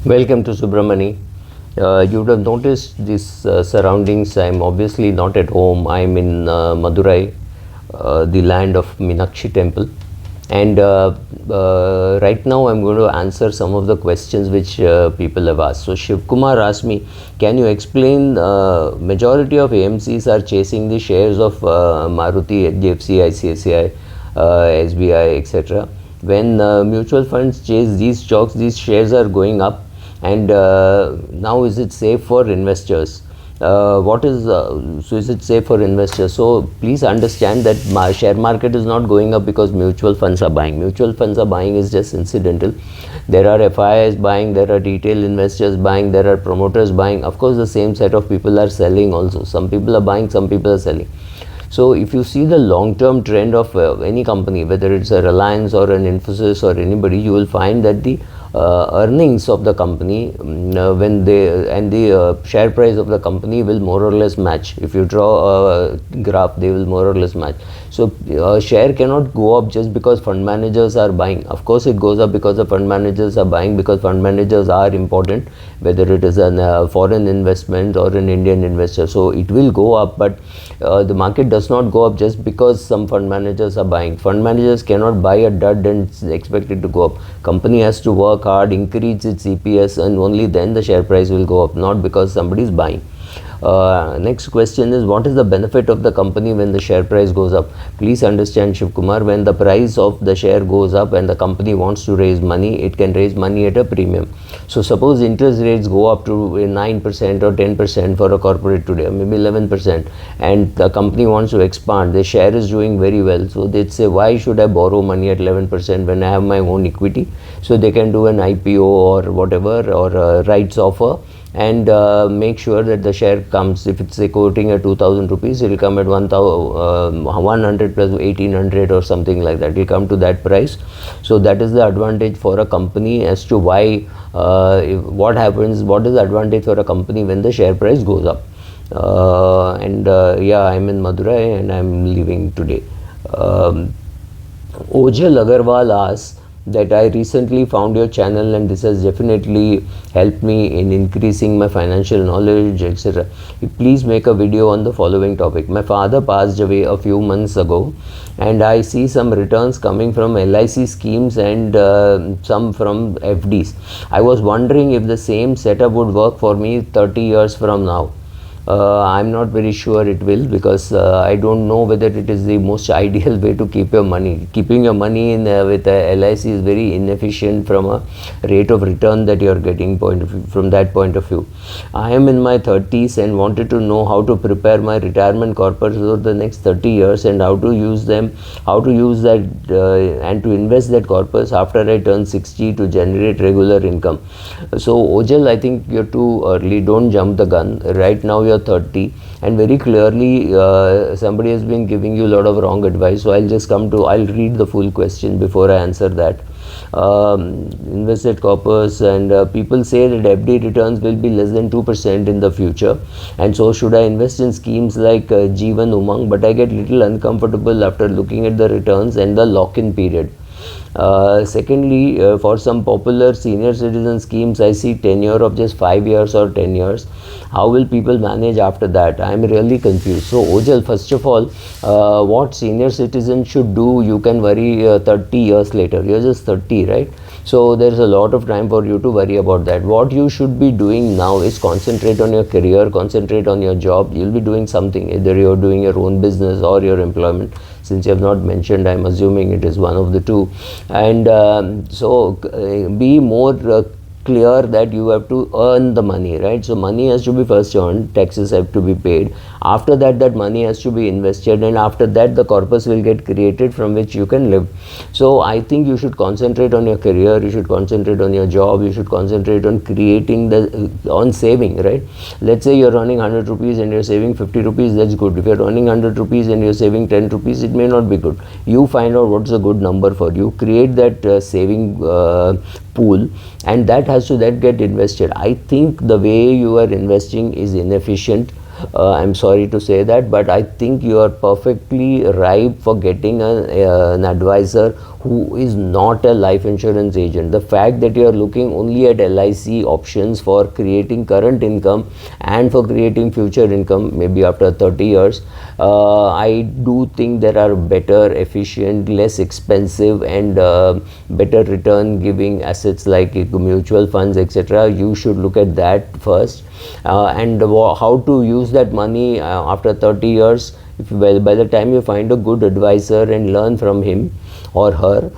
Welcome to Subramani. You would have noticed these surroundings. I'm obviously not at home. I'm in Madurai, the land of Meenakshi temple. And right now I'm going to answer some of the questions which people have asked. So Shiv Kumar asked me, can you explain majority of AMCs are chasing the shares of Maruti, HDFC, ICICI, SBI, etc. When mutual funds chase these stocks, these shares are going up. And now is it safe for investors? So is it safe for investors? So please understand that share market is not going up because mutual funds are buying. Mutual funds are buying is just incidental. There are FIIs buying, there are retail investors buying, there are promoters buying. Of course, the same set of people are selling also. Some people are buying, some people are selling. So if you see the long-term trend of any company, whether it's a Reliance or an Infosys or anybody, you will find that the earnings of the company when they and the share price of the company will more or less match. If you draw a graph, they will more or less match. So share cannot go up just because fund managers are buying. Of course it goes up because the fund managers are buying, because fund managers are important, whether it is a foreign investment or an Indian investor. So it will go up, but the market does not go up just because some fund managers are buying. Fund managers cannot buy a dud and expect it to go up. Company has to work hard, increase its EPS, and only then the share price will go up, not because somebody is buying. Next question is, what is the benefit of the company when the share price goes up? Please understand, Shiv Kumar, when the price of the share goes up and the company wants to raise money, it can raise money at a premium. So suppose interest rates go up to 9% or 10% for a corporate today, maybe 11%, and the company wants to expand, the share is doing very well, so they'd say, why should I borrow money at 11% when I have my own equity? So they can do an IPO or whatever, or a rights offer, and make sure that the share comes. If it's quoting at 2,000 rupees, it will come at 100 plus 1,800 or something like that. It will come to that price. So that is the advantage for a company as to why, what happens, what is the advantage for a company when the share price goes up. Yeah, I'm in Madurai and I'm leaving today. Ojal Agarwal asks that I recently found your channel and this has definitely helped me in increasing my financial knowledge, etc. Please make a video on the following topic. My father passed away a few months ago and I see some returns coming from LIC schemes and some from FDs. I was wondering if the same setup would work for me 30 years from now. I'm not very sure it will, because I don't know whether it is the most ideal way to keep your money. Keeping your money in with a LIC is very inefficient from a rate of return that you are getting from that point of view. I am in my 30s and wanted to know how to prepare my retirement corpus over the next 30 years and how to use them, how to use that and to invest that corpus after I turn 60 to generate regular income. So Ojal, I think you're too early. Don't jump the gun. Right now you're 30 and very clearly somebody has been giving you a lot of wrong advice. So I'll read the full question before I answer that. Invested corpus, and people say that FD returns will be less than 2% in the future, and so should I invest in schemes like Jeevan Umang, but I get little uncomfortable after looking at the returns and the lock-in period. Secondly, for some popular senior citizen schemes, I see tenure of just 5 years or 10 years. How will people manage after that? I am really confused. So Ojal, first of all, what senior citizens should do, you can worry 30 years later. You're just 30, right? So there's a lot of time for you to worry about that. What you should be doing now is concentrate on your career, concentrate on your job. You'll be doing something, either you're doing your own business or your employment. Since you have not mentioned, I'm assuming it is one of the two. And be more clear that you have to earn the money, right? So money has to be first earned, taxes have to be paid. After that, that money has to be invested, and after that the corpus will get created from which you can live. So I think you should concentrate on your career, you should concentrate on your job, you should concentrate on creating on saving, right? Let's say you're earning 100 rupees and you're saving 50 rupees, that's good. If you're earning 100 rupees and you're saving 10 rupees, it may not be good. You find out what's a good number for you, create that saving pool, and that has to then get invested. I think the way you are investing is inefficient. I'm sorry to say that, but I think you are perfectly ripe for getting an advisor who is not a life insurance agent. The fact that you are looking only at LIC options for creating current income and for creating future income, maybe after 30 years, I do think there are better, efficient, less expensive and better return giving assets like mutual funds, etc. You should look at that first, and how to use that money after 30 years. If, well, by the time you find a good advisor and learn from him or her,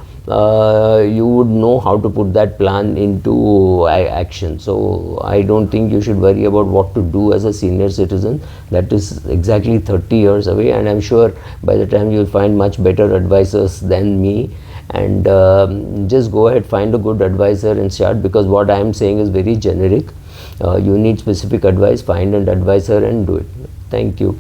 you would know how to put that plan into action. So I don't think you should worry about what to do as a senior citizen. That is exactly 30 years away, and I'm sure by the time you'll find much better advisors than me. And just go ahead, find a good advisor and start, because what I am saying is very generic. You need specific advice, find an advisor and do it. Thank you.